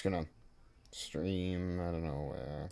just gonna stream, I don't know where.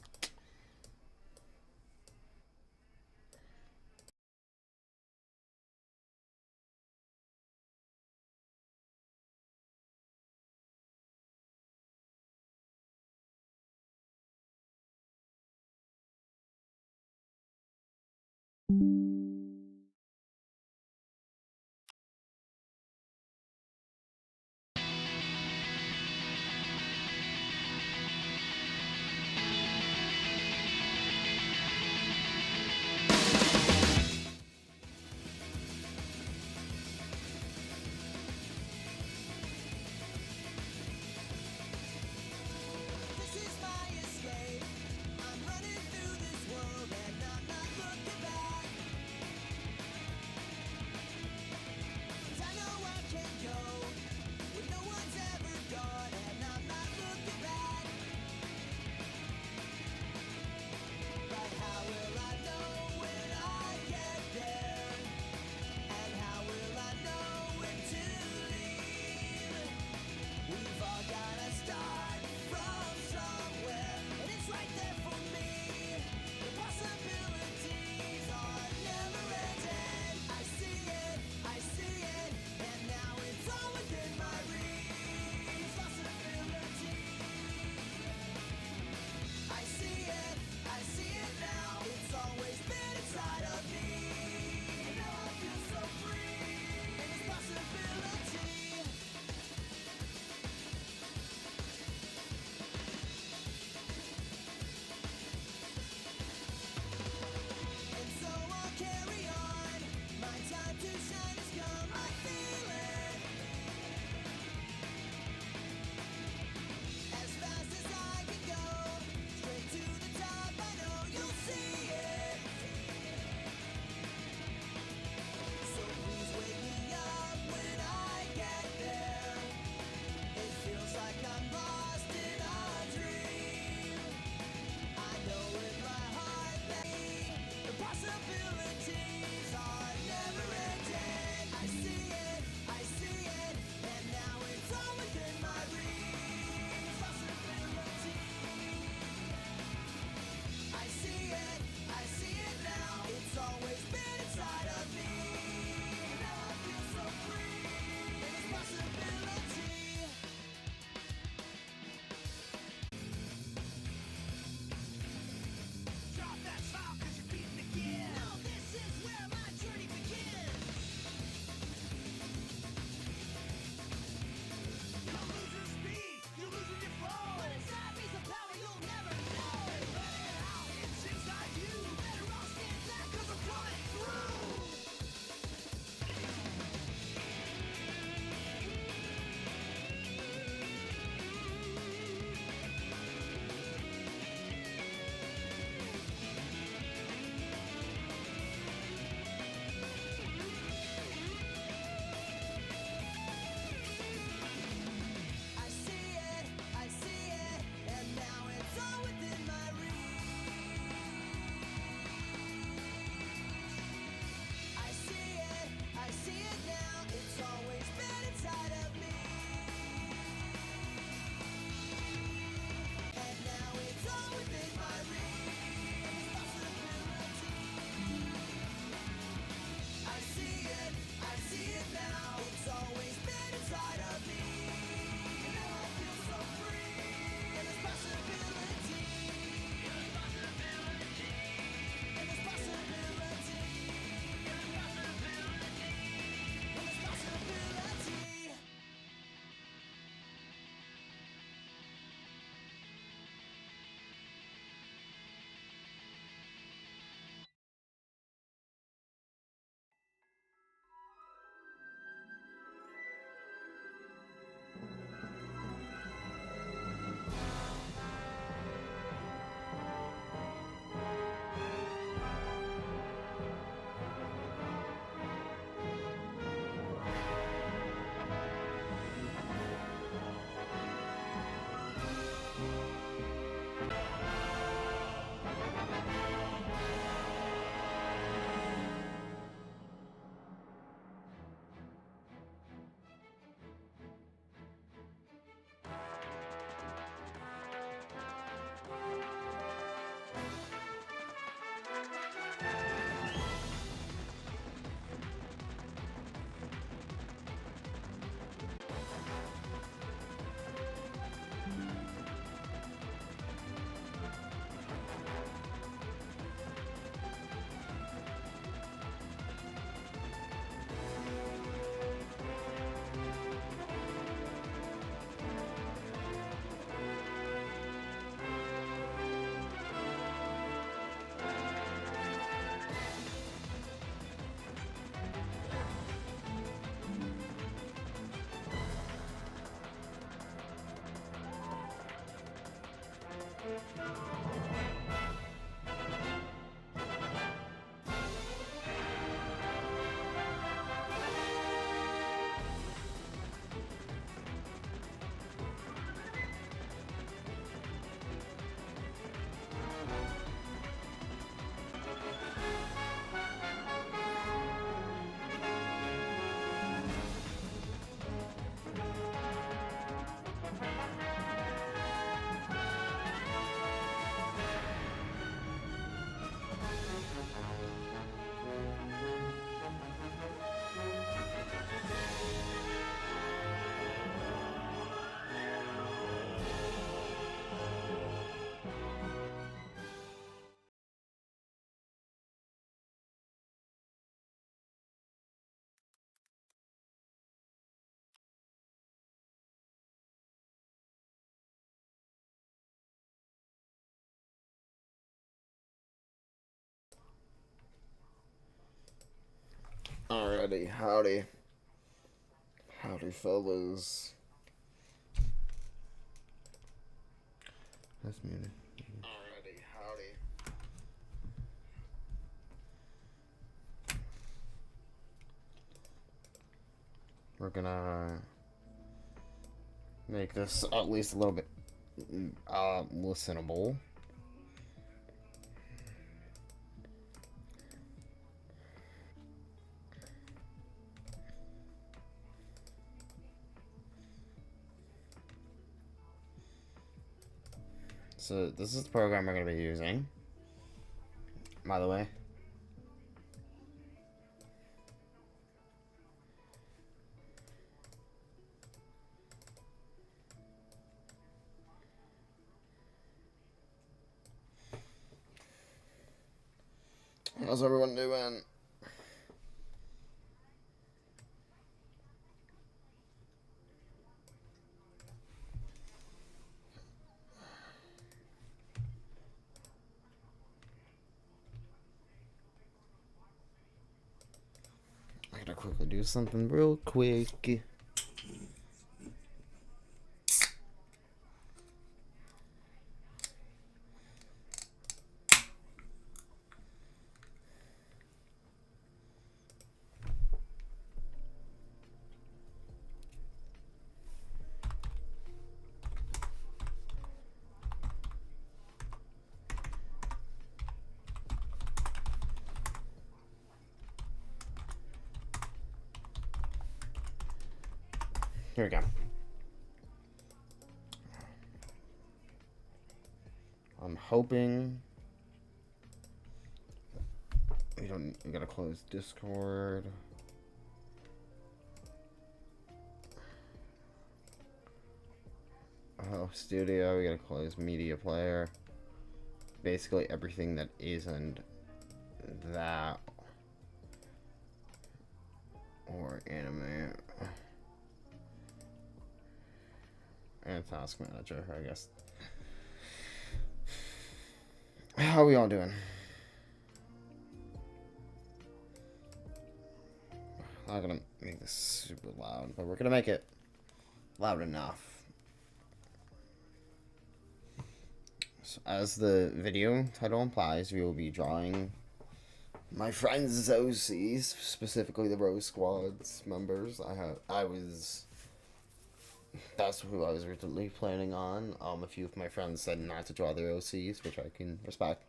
Alrighty, howdy. Howdy, fellas. That's muted. Alrighty, howdy. We're gonna make this at least a little bit listenable. So this is the program we're going to be using, by the way. How's everyone doing? I gotta quickly do something real quick. Here we go. I'm hoping we gotta close Discord. Oh, Studio, we gotta close Media Player. Basically everything that isn't that or anime. And Task Manager, I guess. How are we all doing? I'm not gonna make this super loud, but we're gonna make it loud enough. So, as the video title implies, we will be drawing my friends' OCs, specifically the Rose Squad's members. That's who I was originally planning on. A few of my friends said not to draw their OCs, which I can respect.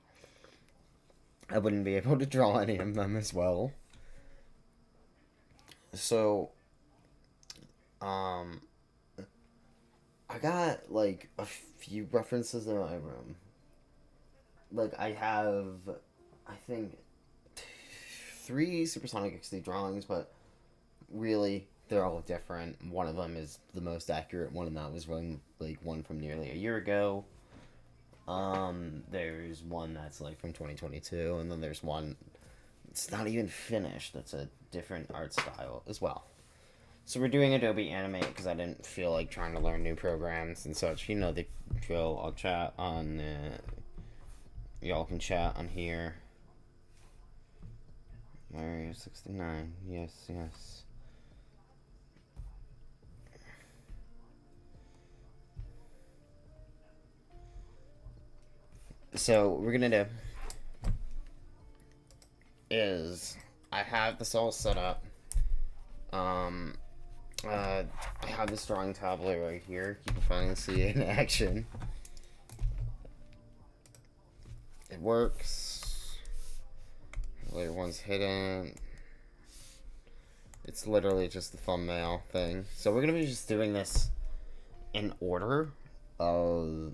I wouldn't be able to draw any of them as well. So, I got, like, a few references in my room. Like, I have, I think, 3 Supersonic XD drawings, but really, they're all different. One of them is the most accurate. One of them was one from nearly a year ago. There's one that's, like, from 2022, and then there's one it's not even finished. That's a different art style as well. So we're doing Adobe Animate because I didn't feel like trying to learn new programs and such. You know the drill. I'll chat on... y'all can chat on here. Mario 69. Yes, yes. So what we're gonna do is I have this all set up. I have this drawing tablet right here. You can finally see it in action. It works. Layer one's hidden. It's literally just the thumbnail thing. So we're gonna be just doing this in order of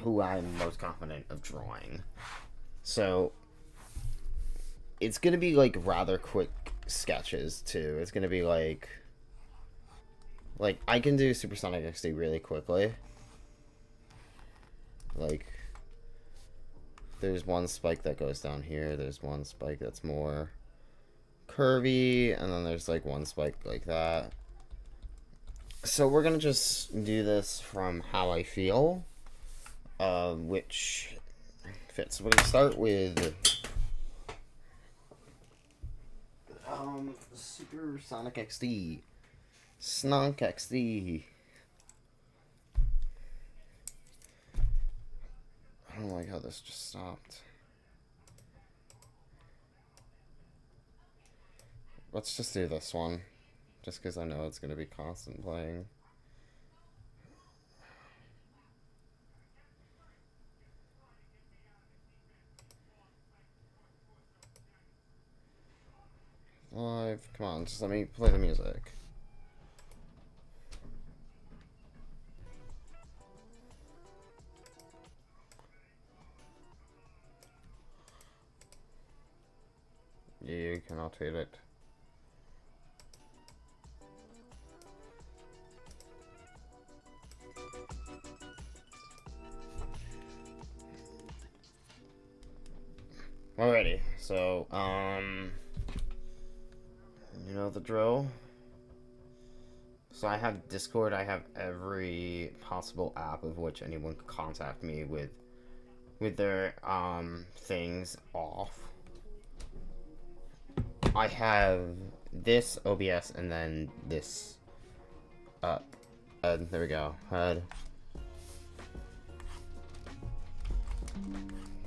who I'm most confident of drawing. So it's gonna be like rather quick sketches too. It's gonna be like I can do Supersonic XD really quickly. Like there's one spike that goes down here. There's one spike that's more curvy, and then there's like one spike like that. So we're gonna just do this from how I feel, which fits. We're gonna start with Super Sonic XD. Snoc XD. I don't like how this just stopped. Let's just do this one. Just because I know it's going to be constant playing. Live. Come on, just let me play the music. You cannot hit it. Alrighty, so, you know the drill. So I have Discord, I have every possible app of which anyone can contact me with their, things off. I have this OBS and then this up. There we go. Head.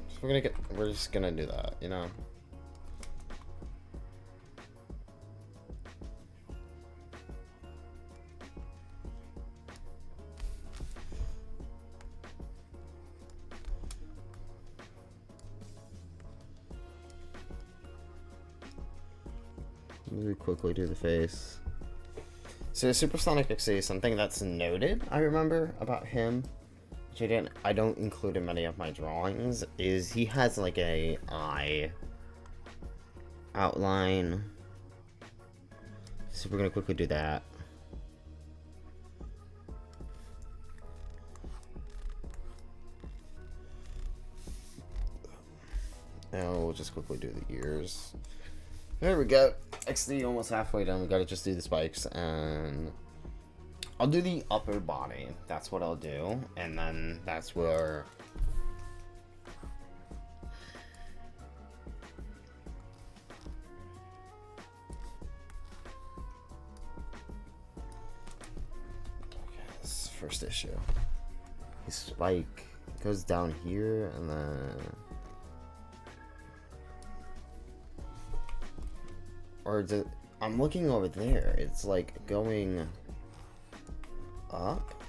So we're just gonna do that, you know? Let me quickly do the face. So Supersonic XC, something that's noted, I remember, about him, which I don't include in many of my drawings, is he has like a eye outline. So we're gonna quickly do that. And we'll just quickly do the ears. There we go. XD almost halfway done. We gotta just do the spikes, and I'll do the upper body. That's what I'll do, and then that's where this is first issue. His spike goes down here, and then I'm looking over there. It's like going up.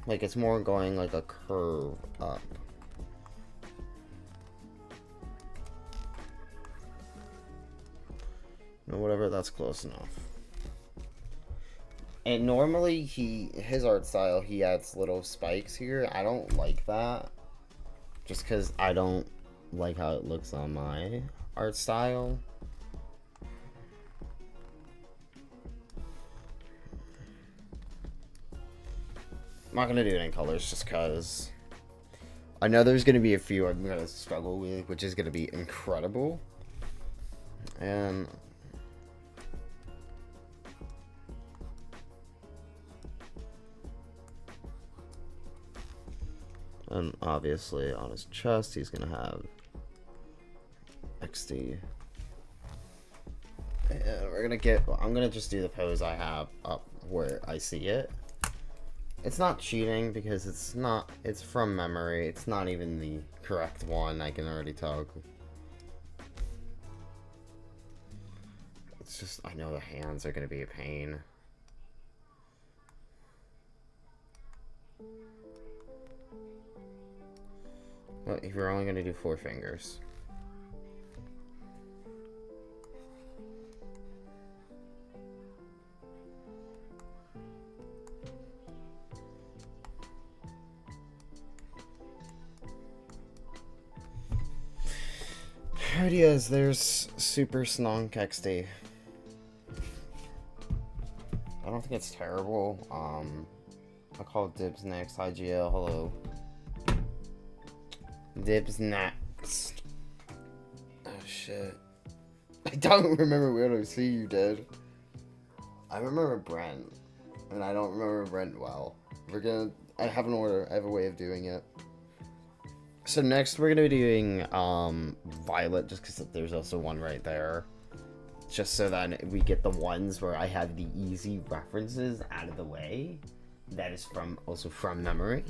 Like it's more going like a curve up. No, whatever, that's close enough. And normally his art style, he adds little spikes here. I don't like that. Just because I don't like how it looks on my art style. I'm not going to do it in colors just because I know there's going to be a few I'm going to struggle with, which is going to be incredible. And obviously on his chest, he's gonna have XD. And I'm gonna just do the pose I have up where I see it. It's not cheating because it's from memory. It's not even the correct one, I can already tell. It's just, I know the hands are gonna be a pain. Well, if you're only going to do 4 fingers. Ideas, there's Super Snoc XD. I don't think it's terrible. I'll call Dibs next. Hi GL, hello. Dibs next. Oh shit. I don't remember where to see you did. I remember Brent. And I don't remember Brent well. I have an order. I have a way of doing it. So next we're gonna be doing Violet, just because there's also one right there. Just so that we get the ones where I have the easy references out of the way. That is also from memory.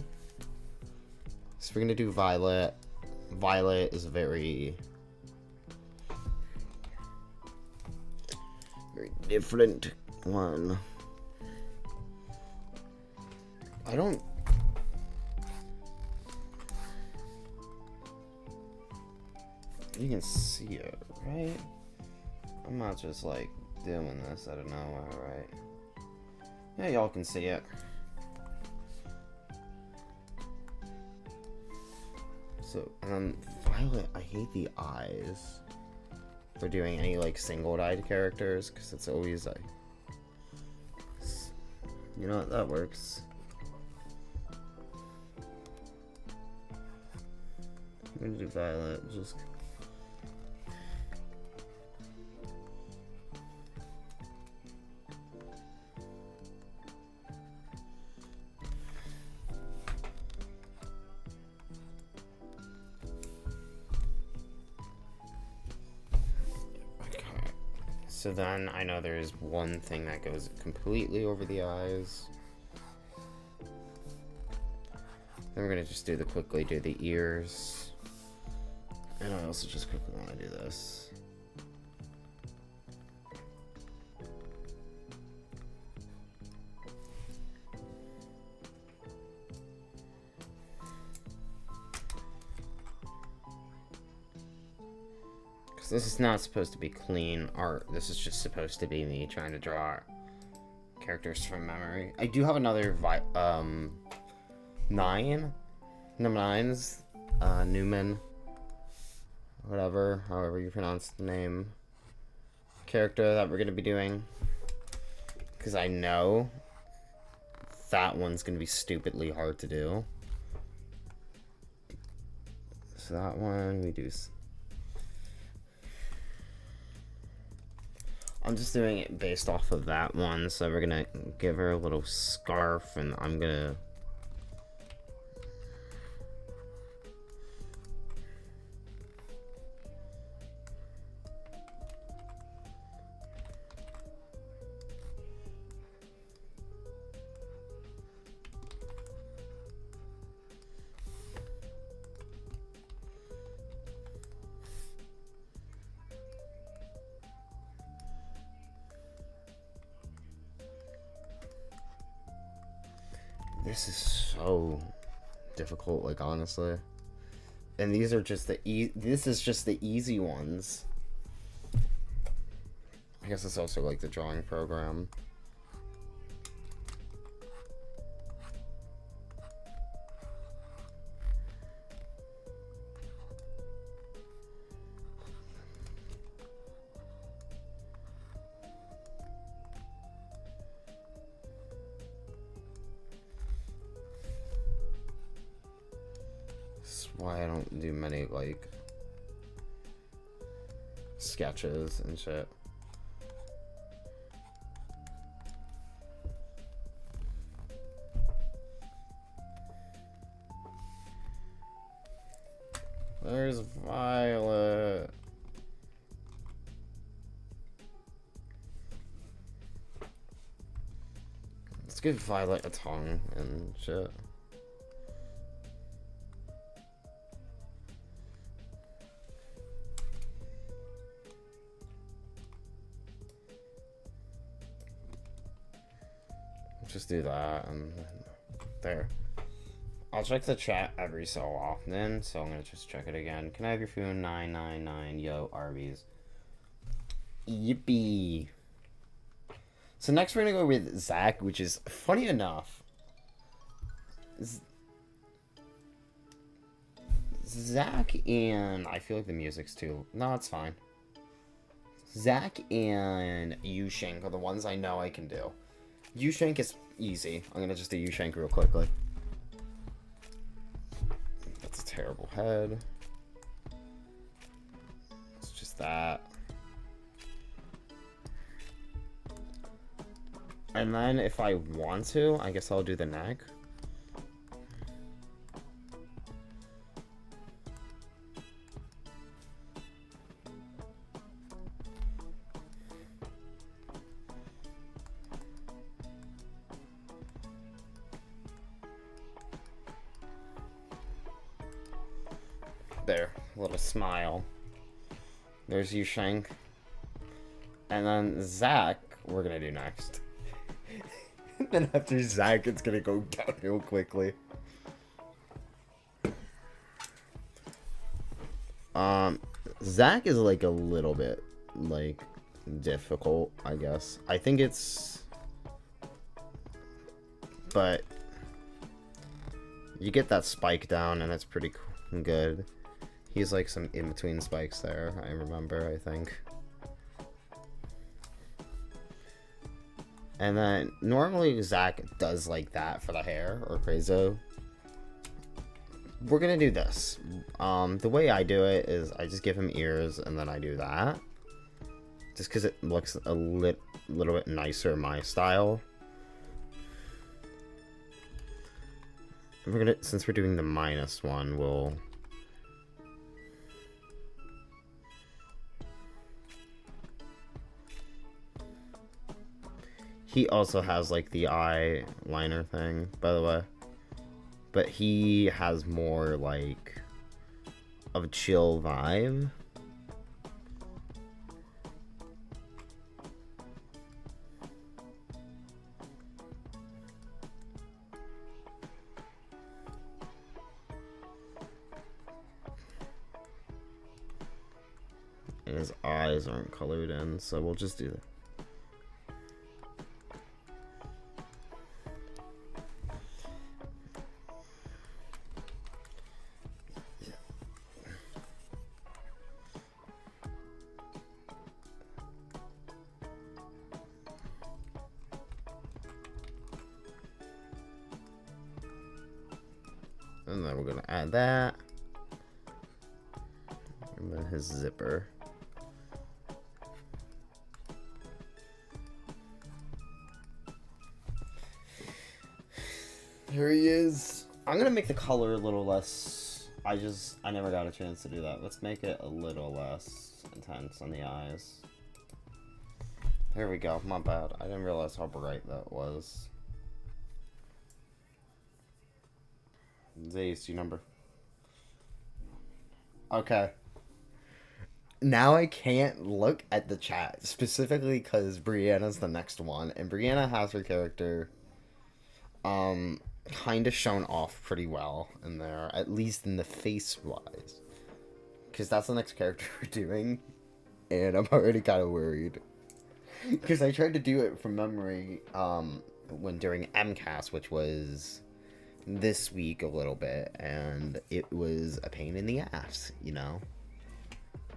So we're gonna do Violet. Violet is a very different one. You can see it, right? I'm not just like doing this out of nowhere, right? Yeah, y'all can see it. So, Violet, I hate the eyes for doing any like single-eyed characters, because it's always like, you know what, that works. I'm gonna do Violet, just so then I know there's one thing that goes completely over the eyes. Then we're gonna just quickly do the ears. And I also just quickly want to do this. This is not supposed to be clean art. This is just supposed to be me trying to draw characters from memory. I do have another Newman, whatever, however you pronounce the name, character that we're gonna be doing, because I know that one's gonna be stupidly hard to do. So that one we do. I'm just doing it based off of that one, so we're gonna give her a little scarf, and I'm gonna... This is so difficult, like, honestly. And these are just this is just the easy ones. I guess it's also like the drawing program. Why I don't do many like sketches and shit. There's Violet. Let's give Violet a tongue and shit. Just do that, and there. I'll check the chat every so often, so I'm gonna just check it again. Can I have your food? 999, yo, Arby's. Yippee. So next we're gonna go with Zach, which is, funny enough, Zach and, I feel like the music's too, no, it's fine. Zach and Yushank are the ones I know I can do. Yushank is easy. I'm gonna just do Yushank real quickly. That's a terrible head. It's just that. And then if I want to, I guess I'll do the neck. little smile. There's Yushank. And then Zach, we're gonna do next. Then after Zach, it's gonna go downhill quickly. Zach is like a little bit like difficult, I guess. I think it's, but you get that spike down and it's pretty good. He's like some in between spikes there, I remember, I think. And then normally Zach does like that for the hair, or Krazo. We're gonna do this. The way I do it is I just give him ears and then I do that. Just because it looks a little bit nicer my style. We're gonna, since we're doing the -1, we'll... He also has like the eyeliner thing, by the way. But he has more like of a chill vibe. And his eyes aren't colored in, so we'll just do that. And then we're gonna add that. And then his zipper. Here he is. I'm gonna make the color a little less. I never got a chance to do that. Let's make it a little less intense on the eyes. There we go. My bad. I didn't realize how bright that was. Zace, you number. Okay. Now I can't look at the chat, specifically because Brianna's the next one, and Brianna has her character kind of shown off pretty well in there, at least in the face-wise. Because that's the next character we're doing, and I'm already kind of worried. Because I tried to do it from memory when during MCAS, which was this week a little bit, and it was a pain in the ass, you know?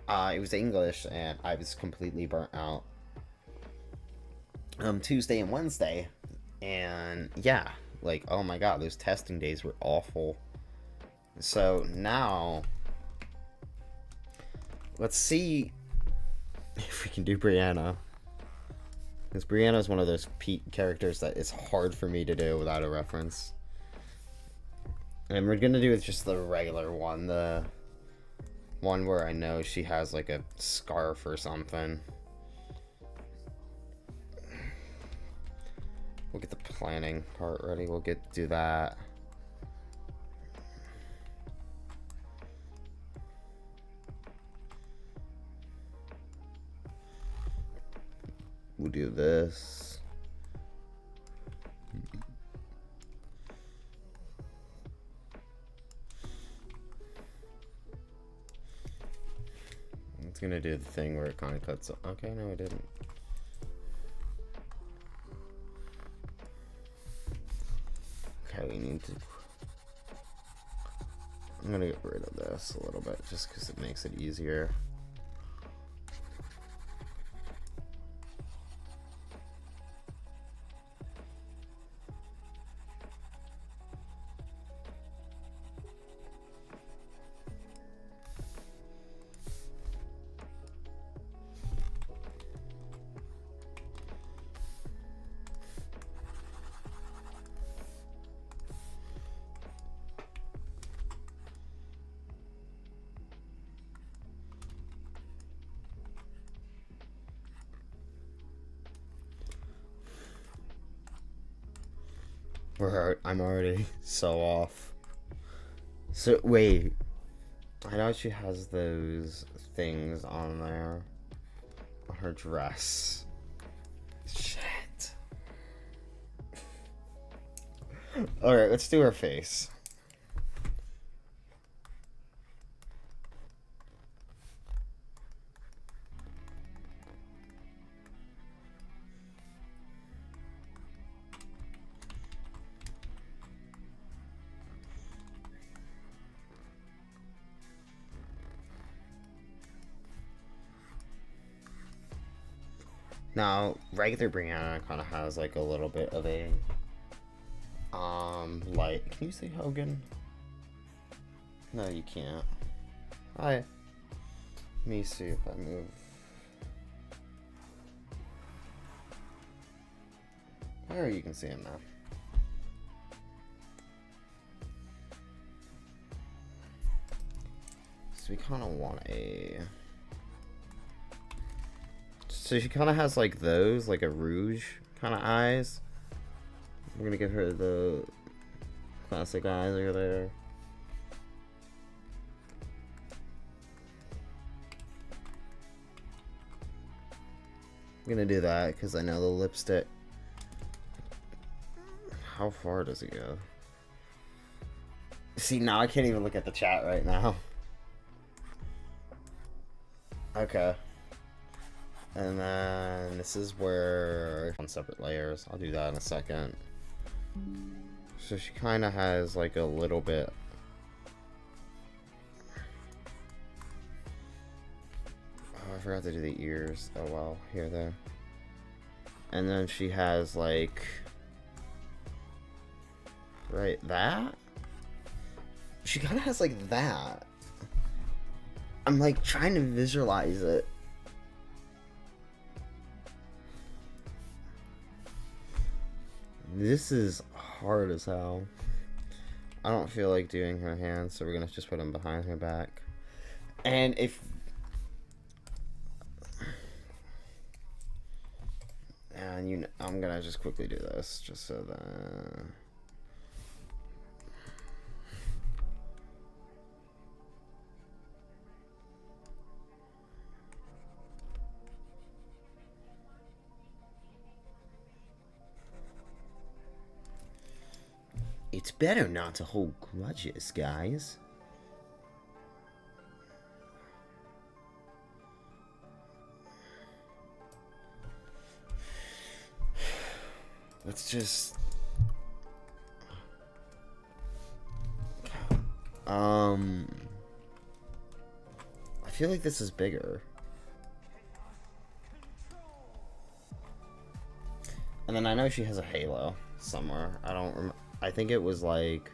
It was English, and I was completely burnt out Tuesday and Wednesday, and yeah, like, oh my god, those testing days were awful. So now, let's see if we can do Brianna. Because Brianna is one of those characters that is hard for me to do without a reference. And we're gonna do it just the regular one, the one where I know she has like a scarf or something. We'll get the planning part ready. We'll do that. We'll do this. It's gonna do the thing where it kind of cuts. Okay, no, it didn't. Okay, we need to. I'm gonna get rid of this a little bit just because it makes it easier. I'm already so off. So, wait. I know she has those things on there on her dress. Shit. Alright, let's do her face. Now, regular Brianna kind of has like a little bit of a, like, can you say Hogan? No, you can't. Hi. Let me see if I move. There, you can see him now. So we kind of want a... So she kind of has like those, like a rouge kind of eyes. I'm gonna give her the classic eyes over there. I'm gonna do that because I know the lipstick. How far does it go? See, now I can't even look at the chat right now. Okay. And then this is where on separate layers. I'll do that in a second. So she kind of has like a little bit. Oh, I forgot to do the ears. Oh well, here there. And then she has like right that. She kind of has like that. I'm like trying to visualize it. This is hard as hell. I don't feel like doing her hands, so we're gonna just put them behind her back. And if... And you know, I'm gonna just quickly do this, just so that... It's better not to hold grudges, guys. Let's just... I feel like this is bigger. And then I know she has a halo somewhere. I don't remember. I think it was like...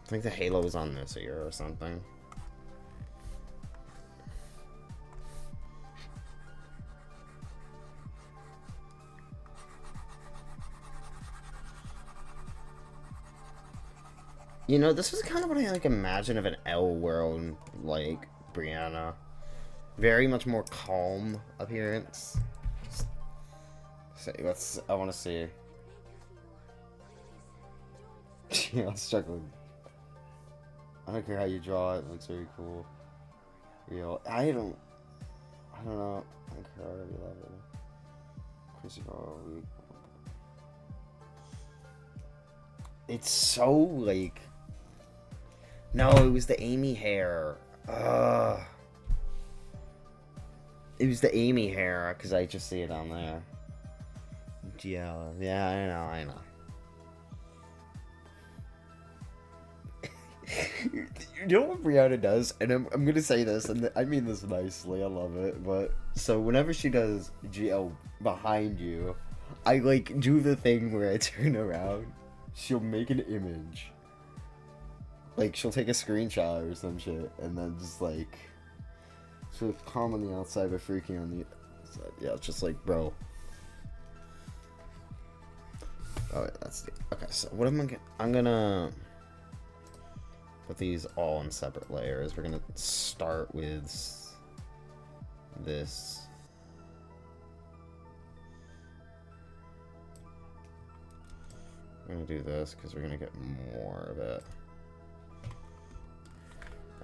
I think the halo was on this ear or something. You know, this was kind of what I like imagine of an L world, like Brianna. Very much more calm appearance. Let's. I want to see. Yeah, I'm struggling. I don't care how you draw it. It looks very cool. Real. I don't know. I don't care. I already love it. Christopher. It's so like. No, it was the Amy hair. It was the Amy hair, because I just see it on there. Yeah, I know. You know what Brianna does? And I'm gonna say this, and I mean this nicely, I love it, but... So, whenever she does GL behind you, I, like, do the thing where I turn around, she'll make an image. Like, she'll take a screenshot or some shit, and then just, like... She'll calm on the outside, but freaking on the inside. Yeah, it's just like, bro. Oh, wait, that's the... Okay, so what am I gonna... I'm gonna... Put these all in separate layers. We're gonna start with... this. I'm gonna do this because we're gonna get more of it.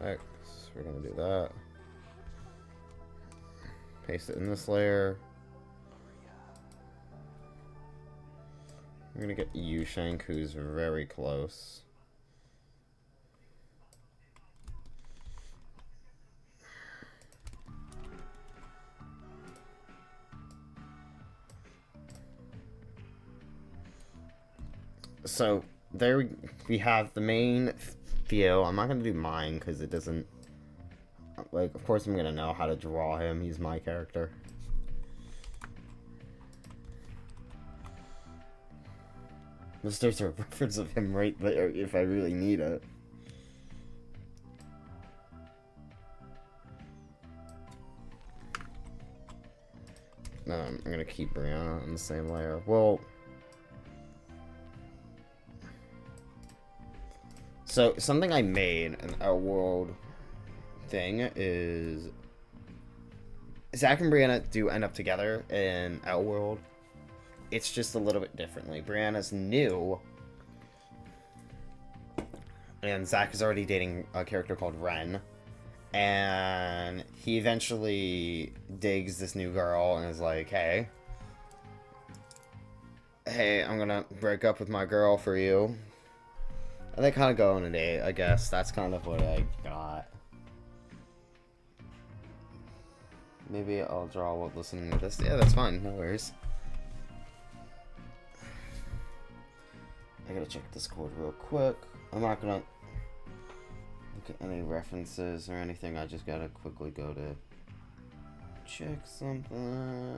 Alright, so we're gonna do that. Paste it in this layer. I'm gonna get Yushank, who's very close. So there we have the main Theo. I'm not gonna do mine because it doesn't, like, of course I'm gonna know how to draw him. He's my character. There's a reference of him right there if I really need it. I'm gonna keep Brianna on the same layer. Well, so something I made an Outworld thing is Zach and Brianna do end up together in Outworld. It's just a little bit differently. Brianna's new, and Zach is already dating a character called Ren, and he eventually digs this new girl and is like, hey, I'm gonna break up with my girl for you. And they kind of go on a date, I guess. That's kind of what I got. Maybe I'll draw while listening to this. Yeah, that's fine. No worries. I gotta check this code real quick. I'm not gonna look at any references or anything. I just gotta quickly go to check something.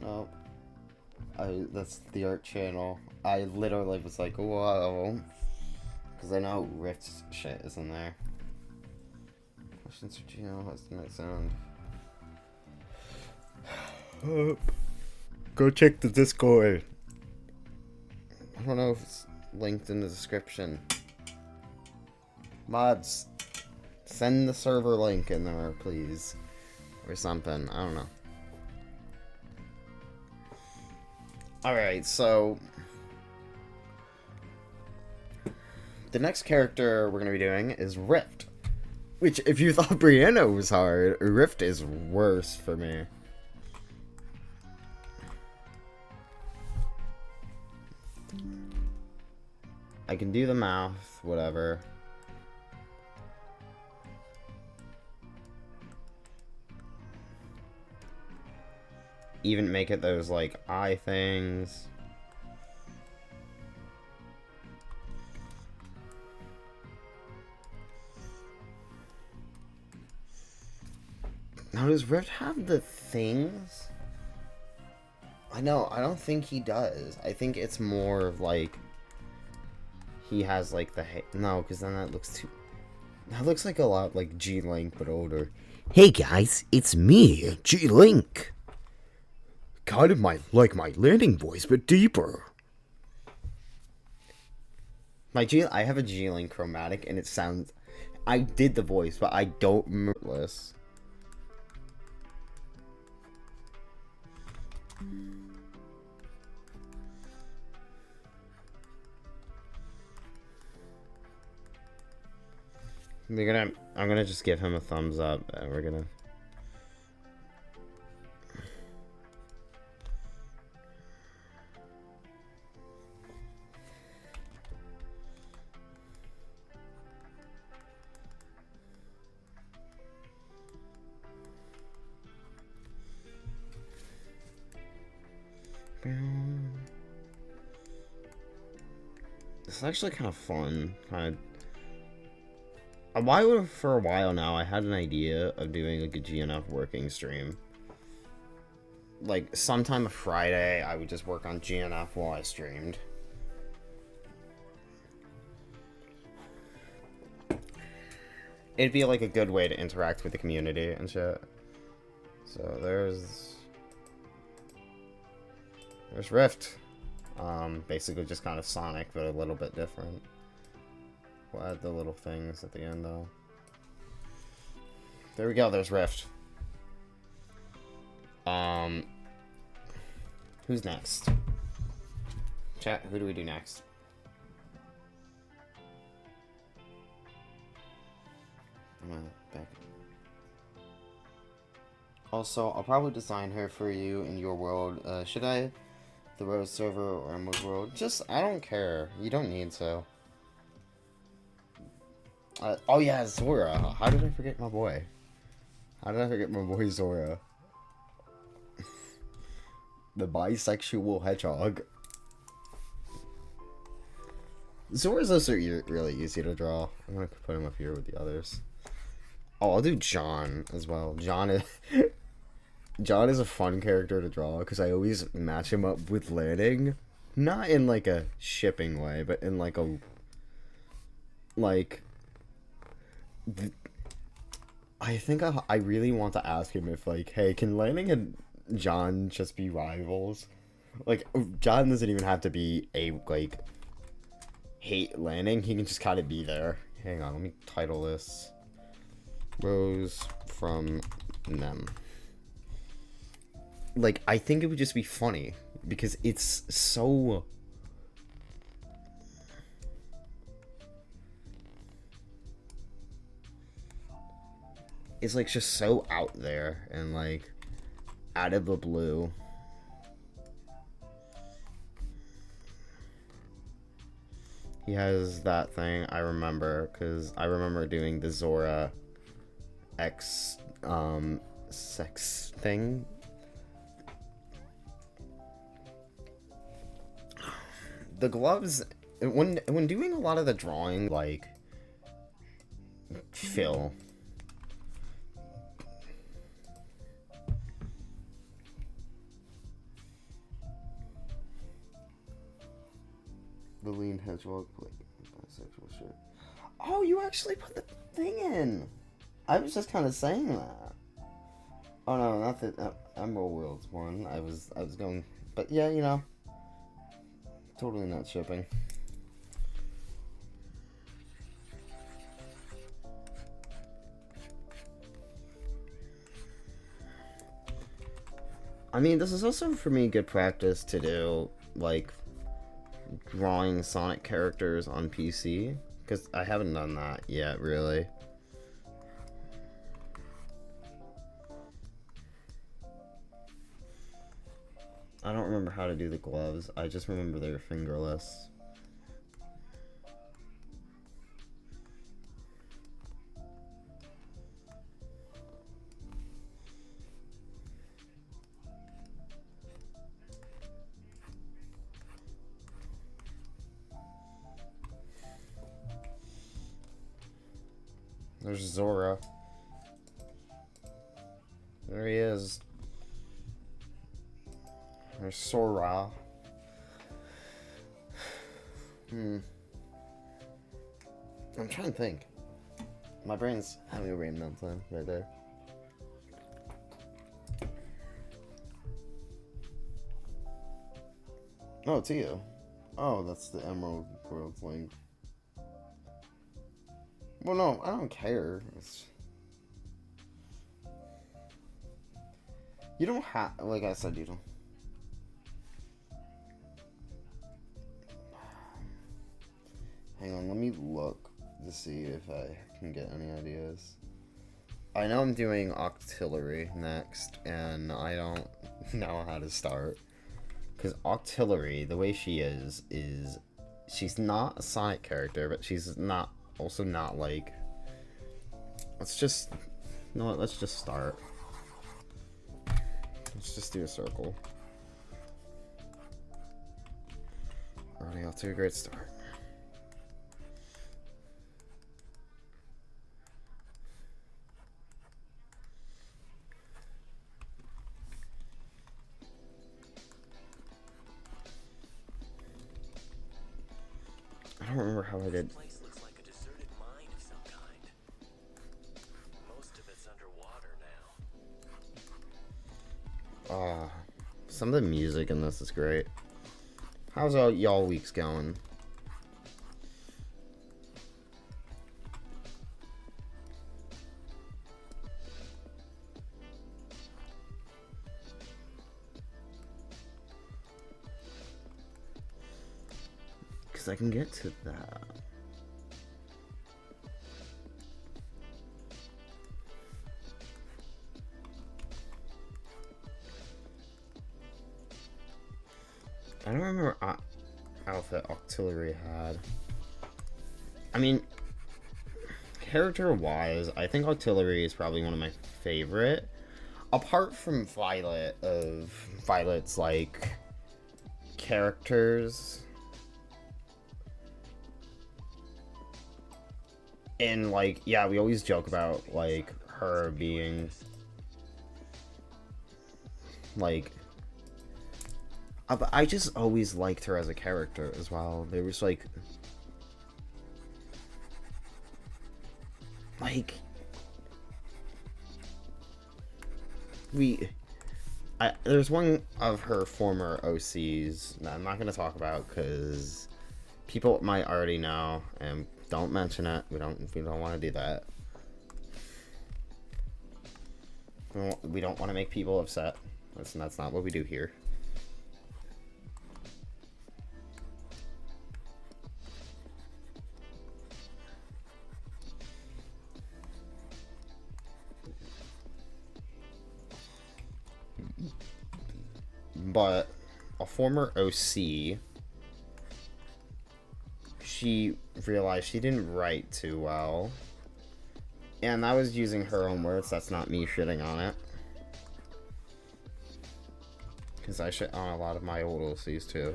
Nope. That's the art channel. I literally was like, whoa. Because I know Rift shit is in there. Questions for Gino. How's the night sound? Go check the Discord. I don't know if it's linked in the description. Mods, send the server link in there, please. Or something. I don't know. Alright, so the next character we're going to be doing is Rift. Which, if you thought Brianna was hard, Rift is worse for me. I can do the mouth, whatever. Even make it those, like, eye things. Now, does Rift have the things? I know, I don't think he does. I think it's more of, like, he has, like, the... No, because then that looks too... That looks like a lot like G-Link, but older. Hey guys, it's me, G-Link. Kind of like my landing voice, but deeper. I have a G-Link chromatic, and it sounds... I did the voice, but I don't remember this. I'm gonna just give him a thumbs up, and we're gonna... This is actually kind of fun, for a while now, I had an idea of doing like a GNF working stream. Like, sometime Friday, I would just work on GNF while I streamed. It'd be like a good way to interact with the community and shit. So there's Rift. Basically just kind of Sonic, but a little bit different. We'll add the little things at the end, though. There we go, there's Rift. Who's next? Chat, who do we do next? I'm gonna back. Also, I'll probably design her for you in your world. Should I? The Rose server or Emerald world? Just, I don't care. You don't need to. Oh yeah, Zora. How did I forget my boy? How did I forget my boy Zora? The bisexual hedgehog. Zora's also really easy to draw. I'm gonna put him up here with the others. Oh, I'll do John as well. John is John is a fun character to draw because I always match him up with Lanning, not in like a shipping way, but in like a I think I really want to ask him if like, hey, can Lanning and John just be rivals? Like, John doesn't even have to be a like hate Lanning. He can just kind of be there. Hang on, let me title this. Rose from Nem. Like, I think it would just be funny because it's so... It's like just so out there and like out of the blue. He has that thing I remember because I remember doing the Zora X sex thing. The gloves, when doing a lot of the drawing, like fill. The lean hedgehog like bisexual shit. Oh, you actually put the thing in. I was just kind of saying that. Oh no, not the Emerald Worlds one. I was going, but yeah, you know, totally not shipping. I mean, this is also for me good practice to do like drawing Sonic characters on PC because I haven't done that yet, really. I don't remember how to do the gloves. I just remember they were fingerless. There's Zora. There he is. There's Sora. I'm trying to think. My brain's having a brain meltdown right there. Oh, it's you. Oh, that's the Emerald World's link. Well, no, I don't care. You don't have, like I said, you don't. Hang on, let me look to see if I can get any ideas. I know I'm doing Octillery next, and I don't know how to start. Because Octillery, the way she is she's not a Sonic character, but she's not also not like... Let's just... You know what, let's just start. Let's just do a circle. Already off to a great start. I don't remember how I did. This place looks like a deserted mine of some kind. Most of it's underwater now. Some of the music in this is great. How's all y'all weeks going? Because I can get to that. I don't remember what outfit Auxiliary had. I mean, character-wise, I think Auxiliary is probably one of my favorite. Apart from Violet, of Violet's, like, characters. And, like, yeah, we always joke about, like, her being, like... but I just always liked her as a character as well. There was, like... there's one of her former OCs that I'm not going to talk about because people might already know, and don't mention it. We don't want to do that. We don't want to make people upset. That's not what we do here. But a former OC, she realized she didn't write too well. And that was using her own words, that's not me shitting on it. Because I shit on a lot of my old OCs too.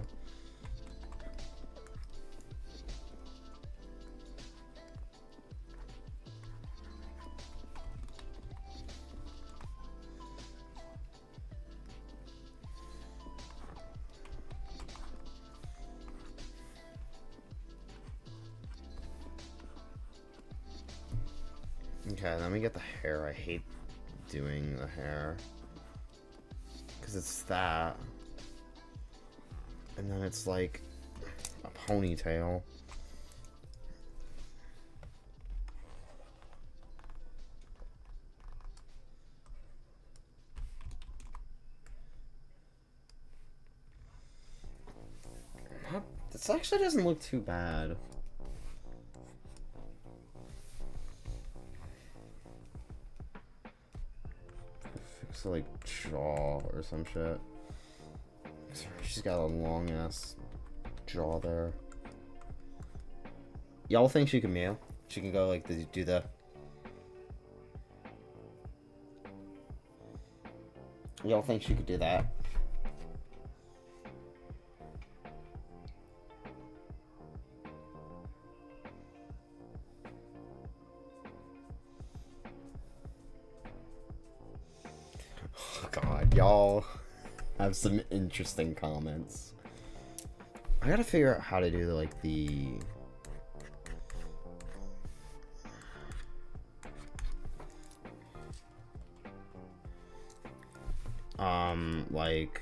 Okay, then we get the hair. I hate doing the hair. Because it's that. And then it's like a ponytail. This actually doesn't look too bad. Fix like jaw or some shit. She's got a long ass jaw there. Y'all think she can meow? She can go like do the. Y'all think she could do that? Oh God, y'all have some interesting comments. I gotta figure out how to do like the like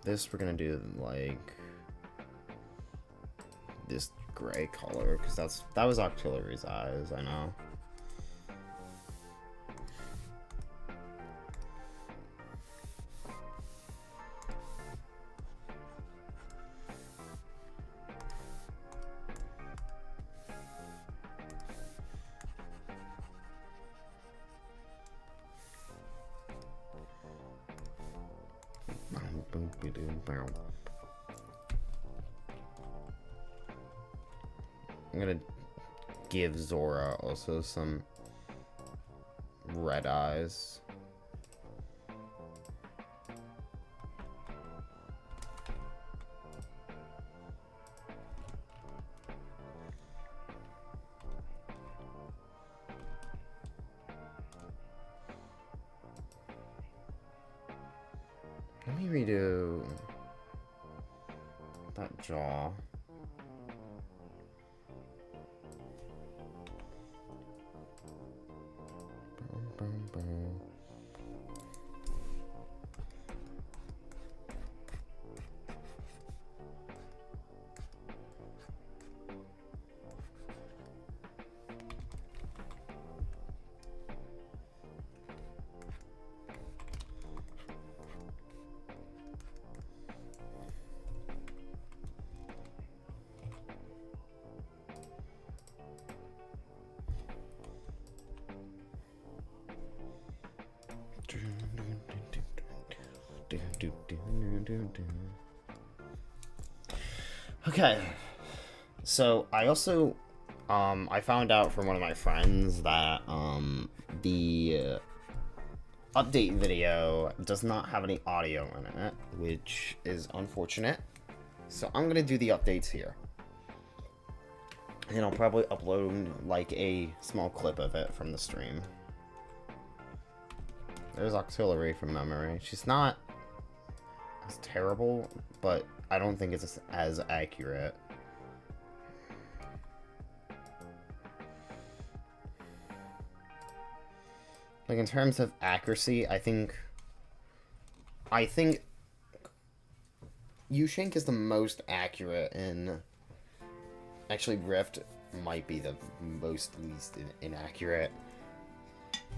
this. We're gonna do like this gray color because that was Auxiliary's eyes. I know. I'm gonna give Zora also some red eyes. Let me redo that jaw. Okay, so I also I found out from one of my friends that the update video does not have any audio in it, which is unfortunate. So I'm gonna do the updates here, and I'll probably upload like a small clip of it from the stream. There's Auxiliary from memory. She's not as terrible, but I don't think it's as accurate. Like, in terms of accuracy, I think Ushank is the most accurate, and actually Rift might be the least inaccurate,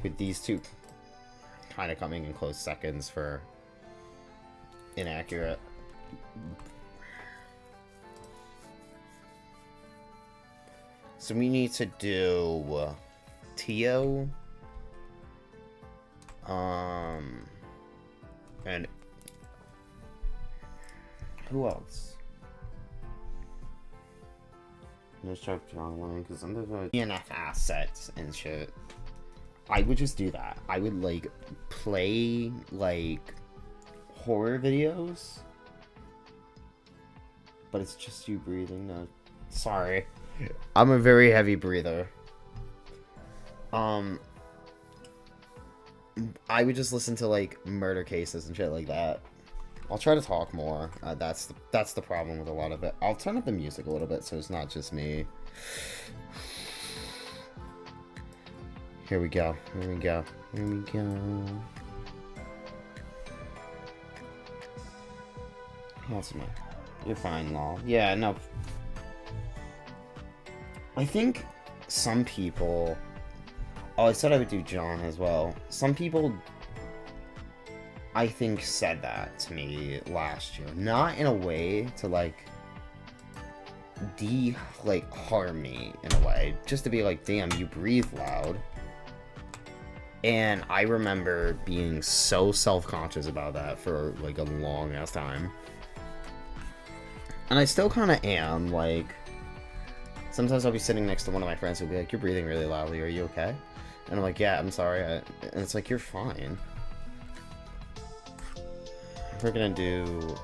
with these two kind of coming in close seconds for inaccurate. So we need to do Tio, and who else? Let's check John Wayne, because I'm gonna DNF assets and shit. I would just do that. I would like play like horror videos, but it's just you breathing. No, sorry, I'm a very heavy breather. I would just listen to like murder cases and shit like that. I'll try to talk more. That's the problem with a lot of it. I'll turn up the music a little bit so it's not just me. Here we go. Here we go. Here we go. What's my? You're fine, lol. Yeah, no. I think some people. Oh, I said I would do John as well. Some people, I think, said that to me last year. Not in a way to, like, harm me, in a way. Just to be like, damn, you breathe loud. And I remember being so self-conscious about that for, like, a long-ass time. And I still kind of am, like, sometimes I'll be sitting next to one of my friends who'll be like, you're breathing really loudly, are you okay? And I'm like, yeah, I'm sorry. And it's like, you're fine. We're gonna do...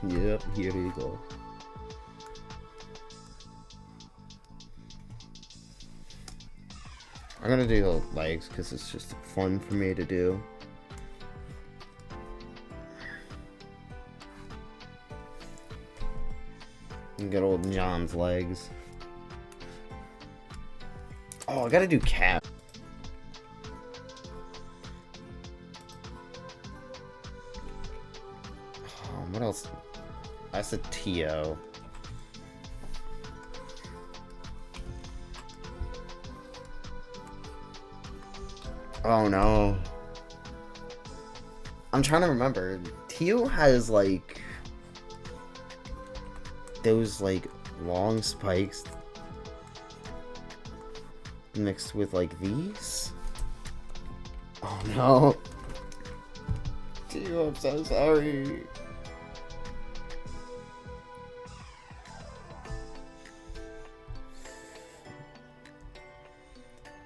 Yep, here you go. I'm gonna do the legs because it's just fun for me to do. And good old John's legs. Oh, I gotta do cat. What else? I said Tio. Oh no. I'm trying to remember. Tio has like those like long spikes mixed with like these. Oh no. Tio, I'm so sorry.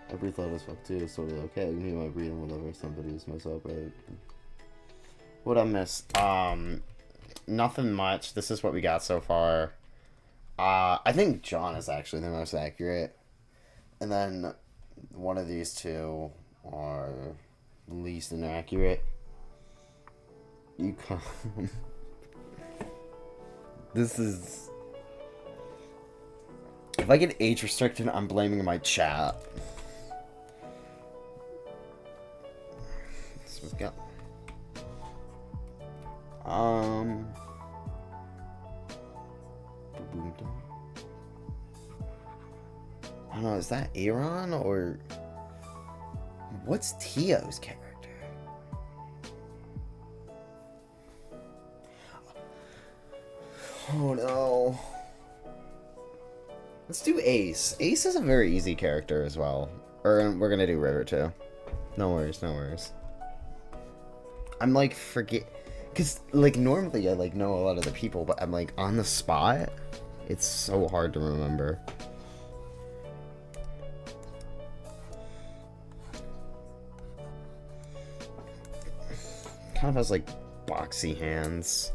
I breathe loud as fuck too, it's totally okay. I can hear my breathing whenever somebody is messed up, right? What I miss? Nothing much. This is what we got so far. I think John is actually the most accurate. And then one of these two are least inaccurate. You come. This is... If I get age restricted, I'm blaming my chat. Let's go. I don't know, is that Aaron or what's Tio's character? Oh no. Let's do Ace. Ace is a very easy character as well. Or we're gonna do River too. No worries, no worries. I'm like cause like normally I like know a lot of the people, but I'm like on the spot. It's so hard to remember. Kind of has like boxy hands.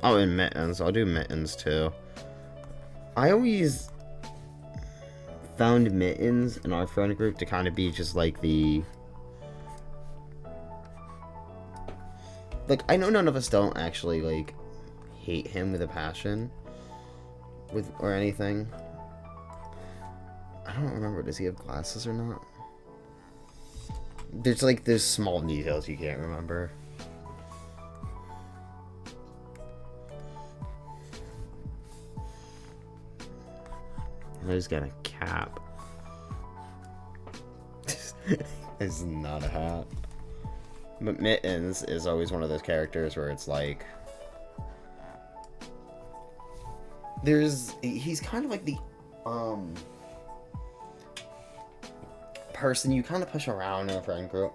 Oh, and Mittens. I'll do Mittens too. I always found Mittens in our friend group to kind of be just like the... Like, I know none of us don't actually, like, hate him with a passion. Or anything. I don't remember. Does he have glasses or not? There's small details you can't remember. He's got a cap. It's not a hat. But Mittens is always one of those characters where it's like... He's kind of like the, person you kind of push around in a friend group.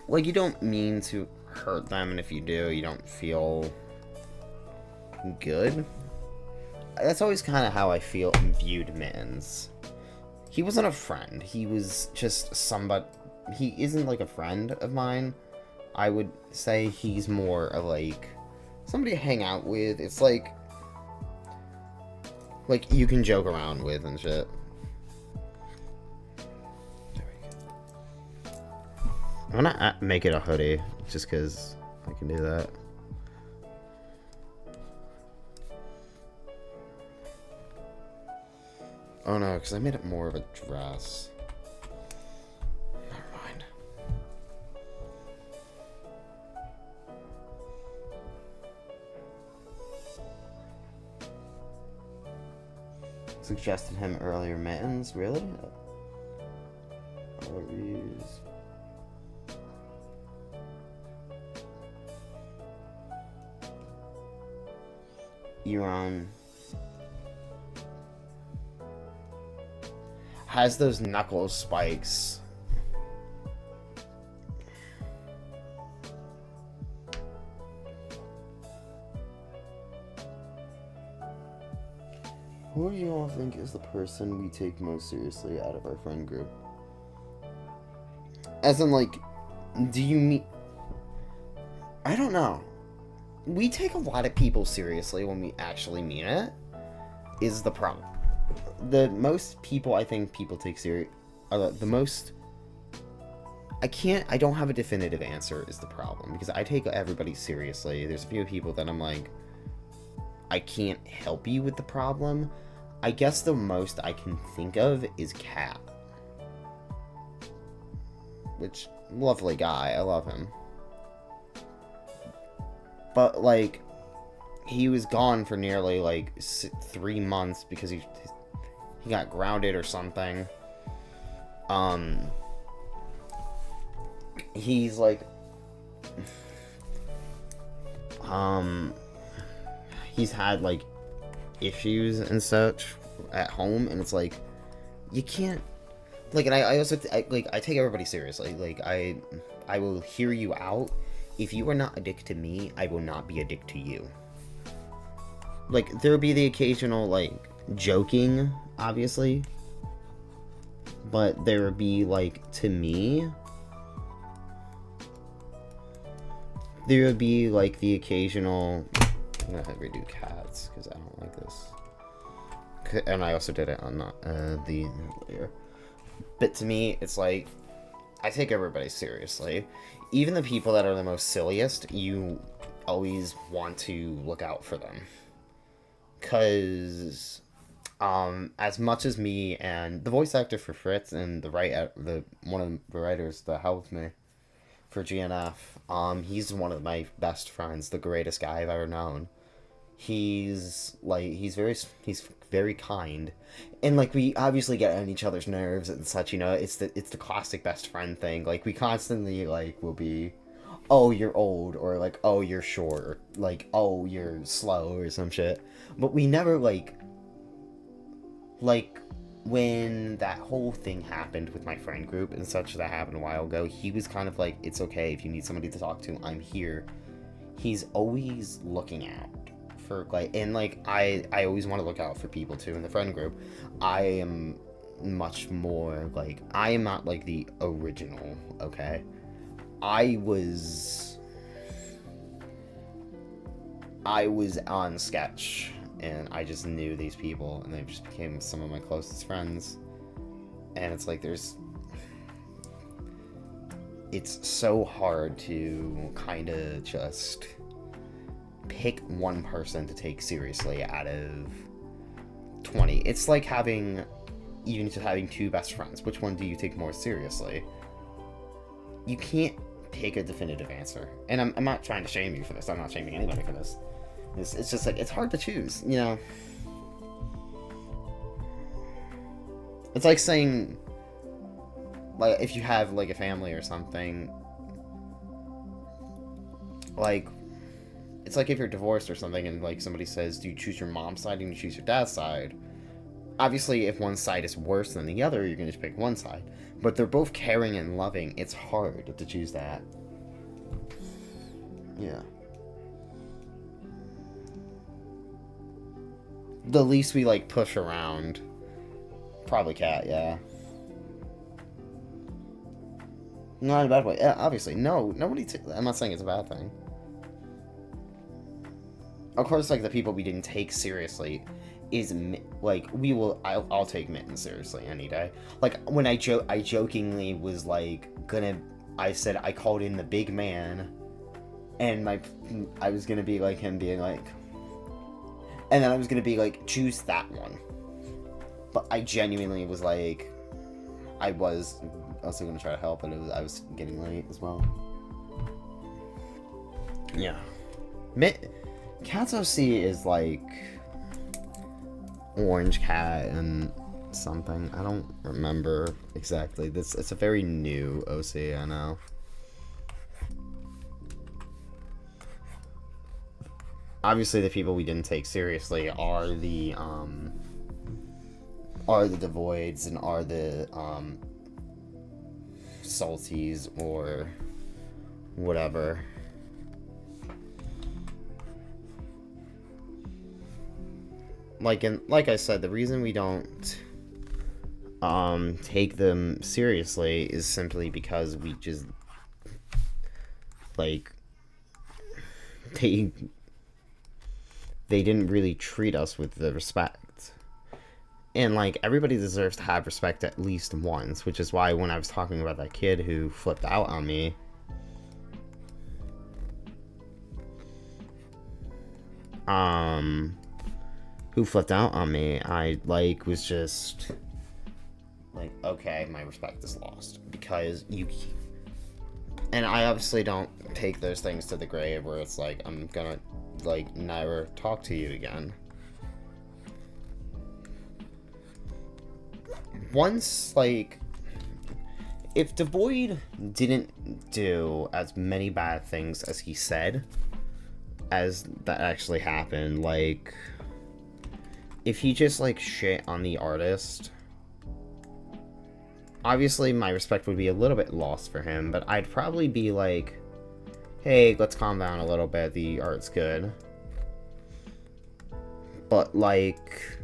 Like, you don't mean to hurt them, and if you do, you don't feel good. That's always kind of how I viewed Mittens. He wasn't a friend. He was just somebody. He isn't like a friend of mine. I would say he's more of like somebody to hang out with. It's like you can joke around with and shit. There we go. I'm gonna make it a hoodie just because I can do that. Oh no, because I made it more of a dress. Never mind. Suggested him earlier, Mittens? Really? Allergies. Iran has those knuckle spikes. Who do you all think is the person we take most seriously out of our friend group? As in, like, do you mean... I don't know. We take a lot of people seriously when we actually mean it, is the problem. The most people I think people take serious... the most... I don't have a definitive answer is the problem, because I take everybody seriously. There's a few people that I'm like, I can't help you with the problem. I guess the most I can think of is Cat. Which, lovely guy, I love him. But, like, he was gone for nearly, like, 3 months because he got grounded or something. He's, like, he's had, like, issues and such at home, and it's like, you can't, like, and I also, I take everybody seriously. Like, I will hear you out. If you are not a dick to me, I will not be a dick to you. Like, there'll be the occasional, like, joking, obviously, but there would be, like, to me, there would be, like, the occasional... I'm gonna have to redo Cats, because I don't like this. And I also did it on the layer. But to me, it's like, I take everybody seriously. Even the people that are the most silliest, you always want to look out for them. Because, as much as me and the voice actor for Fritz and one of the writers that helped me for GNF, he's one of my best friends, the greatest guy I've ever known. He's very kind, and like we obviously get on each other's nerves and such. It's the classic best friend thing. Like we constantly like will be, oh you're old, or like oh you're short, or like oh you're slow or some shit. But we never like when that whole thing happened with my friend group and such that happened a while ago. He was kind of like, it's okay if you need somebody to talk to, I'm here. He's always looking out for and I always want to look out for people too in the friend group. I am much more I am not like the original, okay? I was on sketch and I just knew these people and they just became some of my closest friends. And it's like it's so hard to kind of just pick one person to take seriously out of 20. It's like having two best friends. Which one do you take more seriously? You can't pick a definitive answer. And I'm not trying to shame you for this. I'm not shaming anybody for this. It's just like, it's hard to choose, It's like saying, like, if you have, like, a family or something, like, it's like if you're divorced or something and, like, somebody says, do you choose your mom's side or do you choose your dad's side? Obviously, if one side is worse than the other, you're going to just pick one side. But they're both caring and loving. It's hard to choose that. Yeah. The least we, like, push around. Probably Cat, yeah. Not in a bad way. Yeah, obviously. No, nobody... I'm not saying it's a bad thing. Of course, like, the people we didn't take seriously is, like, I'll take Mitten seriously any day. Like, when I jokingly was, like, I said I called in the big man, and I was gonna be, like, him being, like... And then I was gonna be, like, choose that one. But I genuinely was, like... I was also gonna try to help, but I was getting late as well. Yeah. Cat's OC is, like... Orange Cat and something. I don't remember exactly. It's a very new OC, I know. Obviously, the people we didn't take seriously are the Devoids and are the Salties or whatever. Like I said, the reason we don't take them seriously is simply because we just like they didn't really treat us with the respect. And like everybody deserves to have respect at least once, which is why when I was talking about that kid who flipped out on me, I was just like, okay, my respect is lost because and I obviously don't take those things to the grave where it's like I'm gonna like never talk to you again. Once, like, if Devoid didn't do as many bad things as he said, as that actually happened, like, if he just, like, shit on the artist, obviously my respect would be a little bit lost for him, but I'd probably be like, hey, let's calm down a little bit, the art's good. But, like,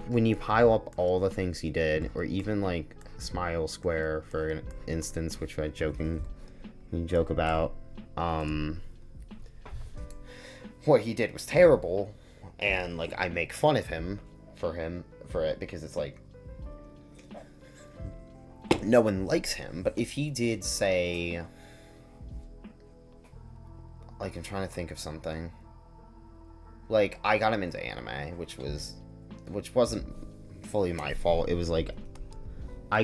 when you pile up all the things he did, or even, like, Smile Square, for instance, which I joke about, what he did was terrible, and, like, I make fun of him for it, because it's like, no one likes him, but if he did say, like, I'm trying to think of something, like, I got him into anime, which wasn't fully my fault. It was like, I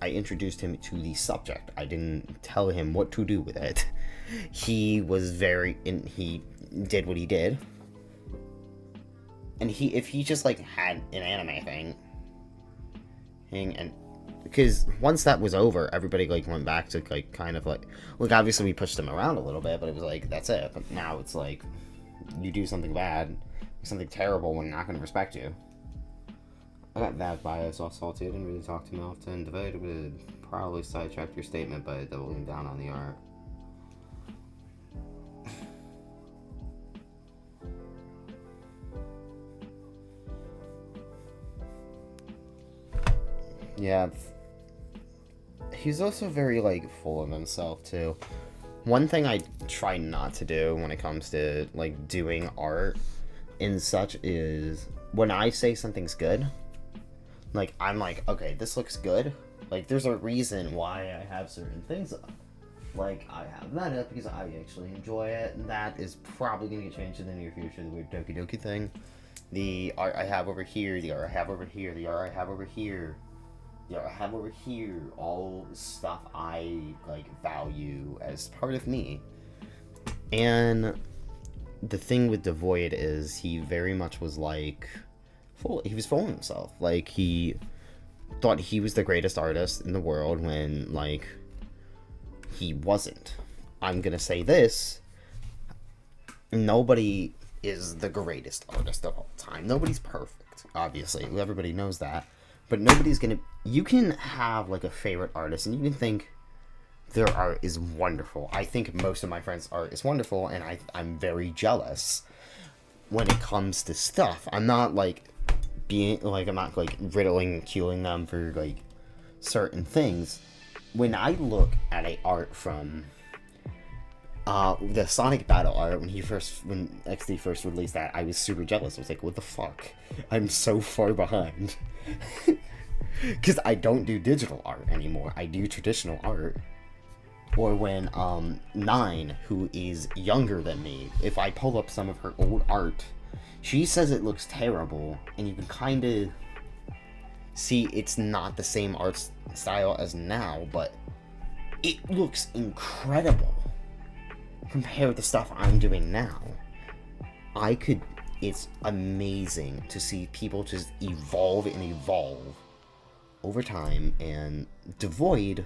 introduced him to the subject. I didn't tell him what to do with it. He did what he did. And if he just, like, had an anime thing, and, because once that was over, everybody, like, went back to, like, kind of, like, obviously we pushed him around a little bit, but it was like, that's it. But now it's like, you do something bad, something terrible, we're not going to respect you. I got that bias off Salty. I didn't really talk to him often. Devoted would probably sidetrack your statement by doubling down on the art. Yeah. He's also very, like, full of himself, too. One thing I try not to do when it comes to, like, doing art and such is, when I say something's good, like, I'm like, okay, this looks good. Like, there's a reason why I have certain things up. Like, I have that up because I actually enjoy it, and that is probably going to get changed in the near future, the weird Doki Doki thing. The art I have over here, the art I have over here, the art I have over here, the art I have over here, all stuff I, like, value as part of me. And the thing with Devoid is he very much was, like, he was full of himself. Like, he thought he was the greatest artist in the world when, like, he wasn't. I'm gonna say this: nobody is the greatest artist of all time. Nobody's perfect, obviously. Everybody knows that. But nobody's gonna... You can have, like, a favorite artist, and you can think their art is wonderful. I think most of my friends' art is wonderful, and I'm very jealous when it comes to stuff. I'm not, like, ridiculing them for, like, certain things. When I look at a art from the Sonic Battle art, when XD first released that, I was super jealous. I was like, what the fuck? I'm so far behind. Because I don't do digital art anymore. I do traditional art. Or when Nine, who is younger than me, if I pull up some of her old art, she says it looks terrible, and you can kind of see it's not the same art style as now, but it looks incredible compared to stuff I'm doing now. It's amazing to see people just evolve and evolve over time, and Devoid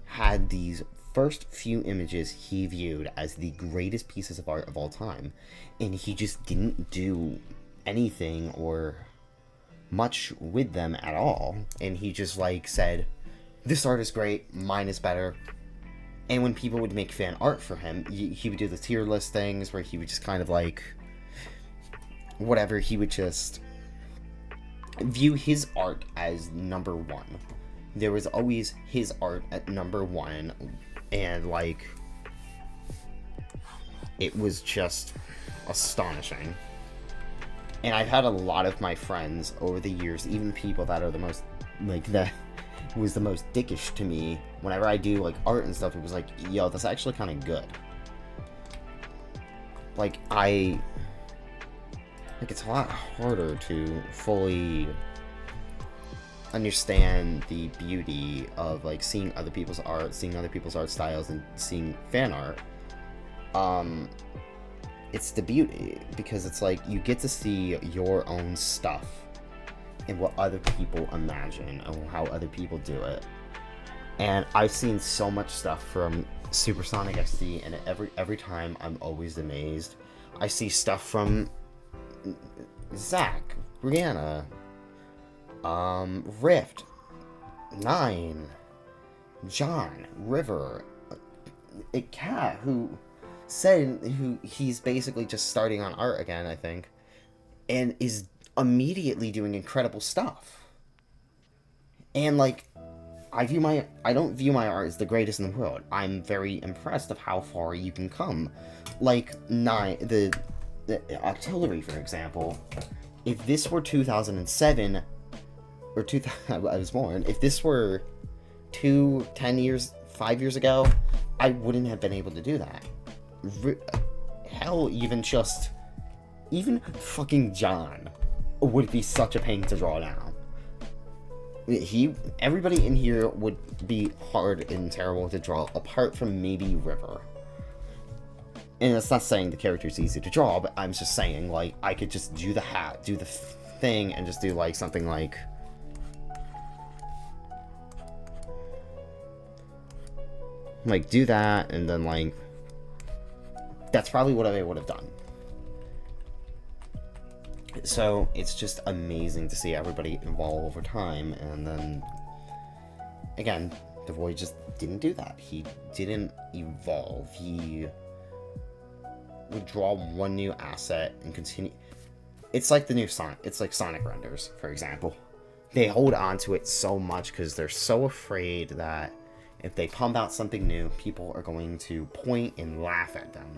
had these first few images he viewed as the greatest pieces of art of all time, and he just didn't do anything or much with them at all, and he just, like, said, this art is great, mine is better. And when people would make fan art for him, he would do the tier list things where he would just kind of, like, whatever, he would just view his art as number one. There was always his art at number one, and, like, it was just astonishing. And I've had a lot of my friends over the years, even people that are the most, like, that was the most dickish to me, whenever I do, like, art and stuff, it was like, yo, that's actually kind of good. Like, it's a lot harder to fully understand the beauty of, like, seeing other people's art, seeing other people's art styles, and seeing fan art. It's the beauty, because it's like, you get to see your own stuff and what other people imagine and how other people do it. And I've seen so much stuff from Supersonic XD, and every time I'm always amazed. I see stuff from Zach, Brianna, Rift, Nine, John, River, a cat who he's basically just starting on art again, I think, and is immediately doing incredible stuff. And, like, I don't view my art as the greatest in the world. I'm very impressed of how far you can come. Like, the Artillery, for example. If this were 2007, or 2000, I was born, if this were 10 years, 5 years ago, I wouldn't have been able to do that. Hell, even fucking John would be such a pain to draw down. Everybody in here would be hard and terrible to draw, apart from maybe River. And it's not saying the character's easy to draw, but I'm just saying, like, I could just do the hat, do the thing, and just do, like, something like... Like, do that, and then, like... That's probably what I would have done. So, it's just amazing to see everybody evolve over time, and then... Again, the Void just didn't do that. He didn't evolve. He... would draw one new asset and continue. It's like the new Sonic. It's like Sonic renders, for example. They hold on to it so much because they're so afraid that if they pump out something new, people are going to point and laugh at them.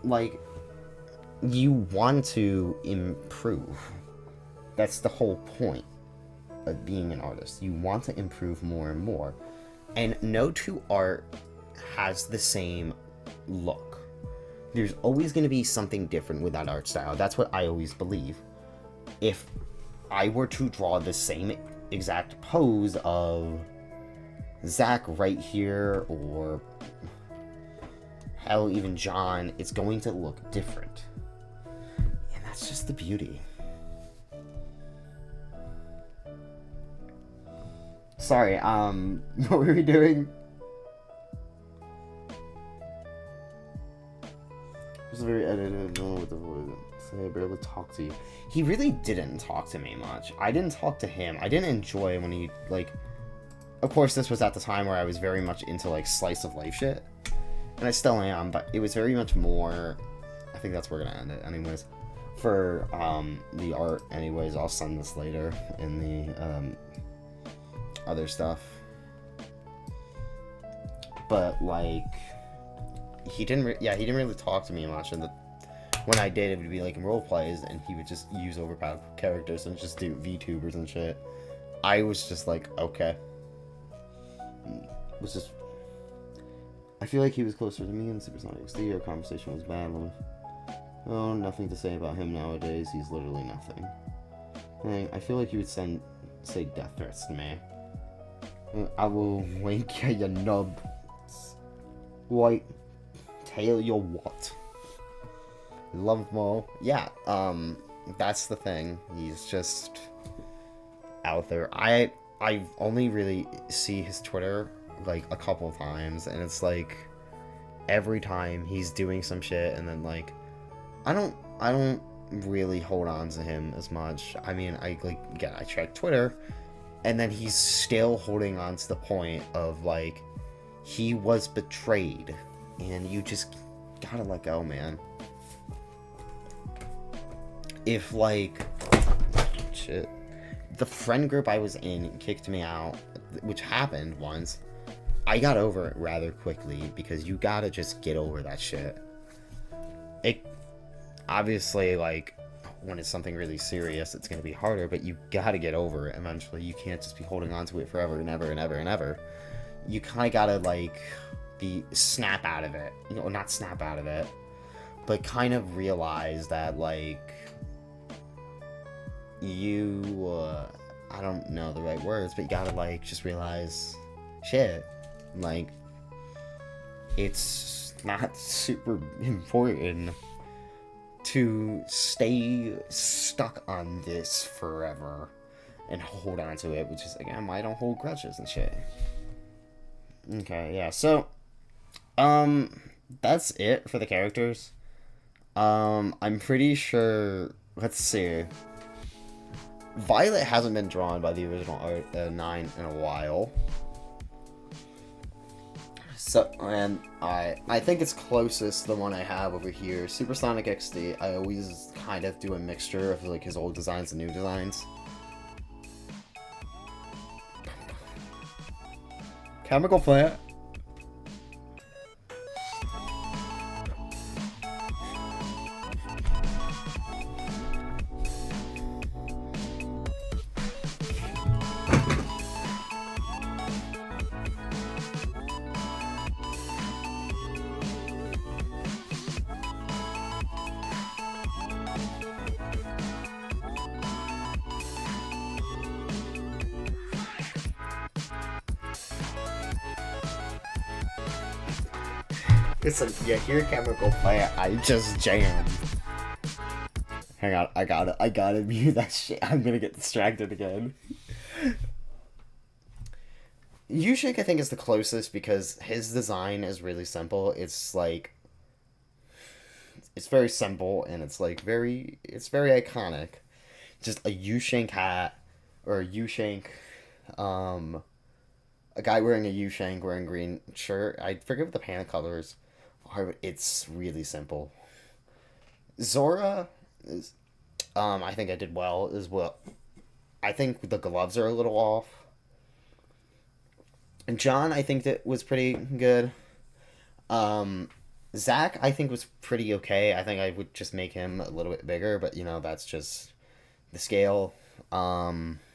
Like, you want to improve. That's the whole point of being an artist. You want to improve more and more. And no two art has the same look. There's always going to be something different with that art style. That's what I always believe. If I were to draw the same exact pose of Zach right here, or hell, even John, it's going to look different. And that's just the beauty. Sorry, what were we doing? Just very edited, no with the voice. Say I barely talked to you. He really didn't talk to me much. I didn't talk to him. I didn't enjoy when he, like... Of course, this was at the time where I was very much into, like, slice of life shit. And I still am, but it was very much more... I think that's where we're gonna end it, anyways. For, the art, anyways, I'll send this later in the, other stuff. But, like... He didn't really talk to me much, and when I did, it would be like in role plays, and he would just use overpowered characters and just do VTubers and shit. I was just like, okay. I feel like he was closer to me in Supersonic XD. Our conversation was bad. Oh, nothing to say about him nowadays. He's literally nothing. I feel like he would say death threats to me. I will wink at your nub. White. Tail your what? Love Mo. Yeah, that's the thing. He's just out there. I only really see his Twitter like a couple times, and it's like every time he's doing some shit, and then like I don't really hold on to him as much. I mean, I check Twitter, and then he's still holding on to the point of like he was betrayed. And you just gotta let go, man. If, like... Shit. The friend group I was in kicked me out, which happened once. I got over it rather quickly, because you gotta just get over that shit. It... Obviously, like, when it's something really serious, it's gonna be harder, but you gotta get over it eventually. You can't just be holding on to it forever and ever and ever and ever. You kinda gotta, like... snap out of it, you know, not snap out of it, but kind of realize that, like, you, I don't know the right words, but you gotta, like, just realize, shit, like, it's not super important to stay stuck on this forever and hold on to it, which is, again, why I don't hold grudges and shit. Okay, yeah, so, that's it for the characters. I'm pretty sure, let's see. Violet hasn't been drawn by the original art 9 in a while. So, and I think it's closest to the one I have over here. Supersonic XD, I always kind of do a mixture of like his old designs and new designs. Chemical plant. Listen, you hear chemical plant, I just jammed. Hang on, I gotta mute that shit. I'm gonna get distracted again. U-Shake, I think, is the closest because his design is really simple. It's like, it's very simple and it's like it's very iconic. Just a U-Shank hat or a U-Shank, a guy wearing a U-Shank wearing green shirt. I forget what the pant colors are, but it's really simple. Zora is, I think I did well as well. I think the gloves are a little off. And John, I think that was pretty good. Zach, I think was pretty okay. I think I would just make him a little bit bigger, but that's just the scale. Brianna,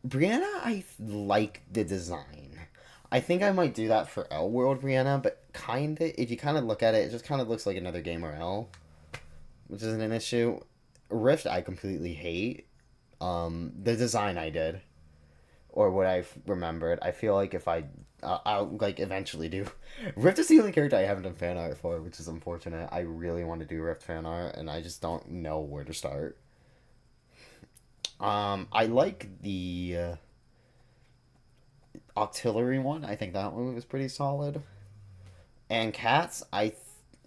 I like the design. I think I might do that for L World Brianna, but if you kind of look at it, it just kind of looks like another Gamer L, which isn't an issue. Rift, I completely hate. The design I did, or what I've remembered. I feel like if I'll like eventually do. Rift is the only character I haven't done fan art for, which is unfortunate. I really want to do Rift fan art, and I just don't know where to start. I like the Octillery one. I think that one was pretty solid. And Cats,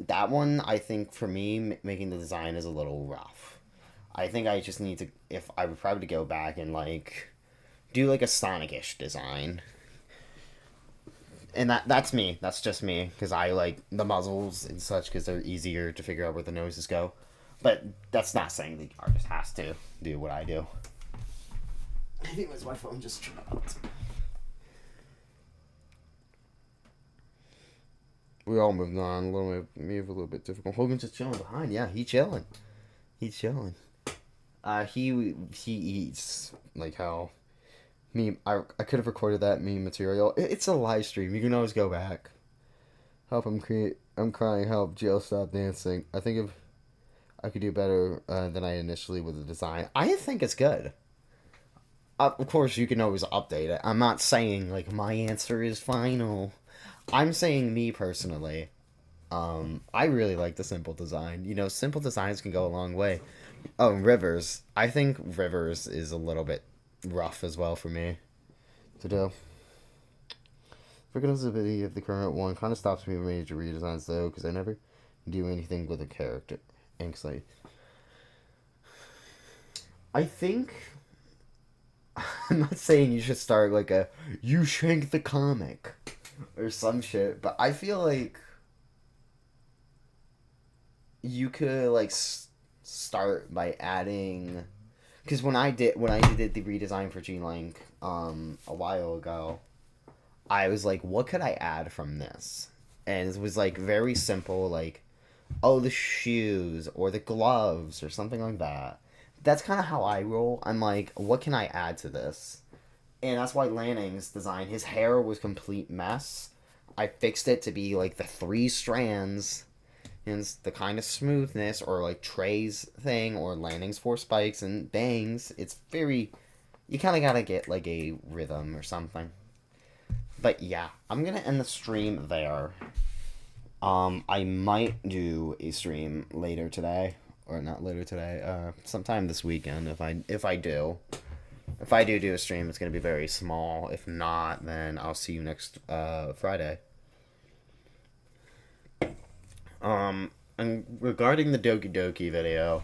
that one, I think for me, making the design is a little rough. I think I just need to, I would probably go back and like do like a Sonic-ish design. And that's me. That's just me. Because I like the muzzles and such because they're easier to figure out where the noses go. But that's not saying the artist has to do what I do. Anyways, my phone just dropped. We all moved on. Me a little bit difficult. Hogan's just chilling behind. Yeah, he chilling. He's chilling. He eats like hell. I could have recorded that meme material. It's a live stream. You can always go back. Help him create. I'm crying. Help. Jill, stop dancing. I think if I could do better than I initially with the design. I think it's good. Of course, you can always update it. I'm not saying like my answer is final. I'm saying me personally. I really like the simple design. Simple designs can go a long way. Oh, Rivers. I think Rivers is a little bit rough as well for me to do. Forgettability of the current one kind of stops me with major redesigns though, because I never do anything with a character. Anxiety. I think I'm not saying you should start like a "You Shank the Comic" or some shit, but I feel like you could like start by adding, because when I did the redesign for G-Link a while ago, I was like, what could I add from this? And it was like very simple, like, oh, the shoes or the gloves or something like that. That's kind of how I roll. I'm like, what can I add to this? And that's why Lanning's design, his hair was complete mess. I fixed it to be like the 3 strands and the kind of smoothness, or like Trey's thing, or Lanning's 4 spikes and bangs. It's very, you kind of gotta get like a rhythm or something. But yeah, I'm gonna end the stream there. I might do a stream later today, or not later today. Sometime this weekend. If I do a stream, it's gonna be very small. If not, then I'll see you next Friday. And regarding the Doki Doki video,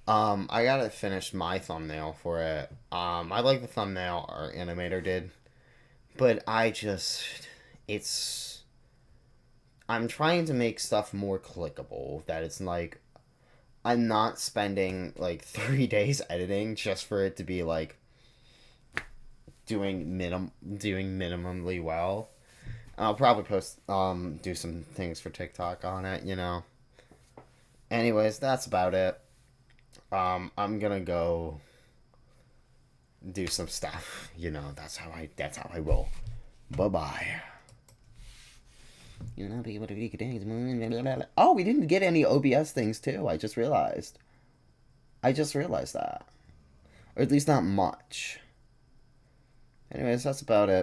I gotta finish my thumbnail for it. I like the thumbnail our animator did, but I'm trying to make stuff more clickable, that it's like, I'm not spending like 3 days editing just for it to be like doing minimally well. I'll probably do some things for TikTok on it, Anyways, that's about it. I'm gonna go do some stuff, that's how I roll. Bye-bye. You'll not be able to read things. Oh, we didn't get any OBS things too. I just realized that. Or at least not much. Anyways, that's about it.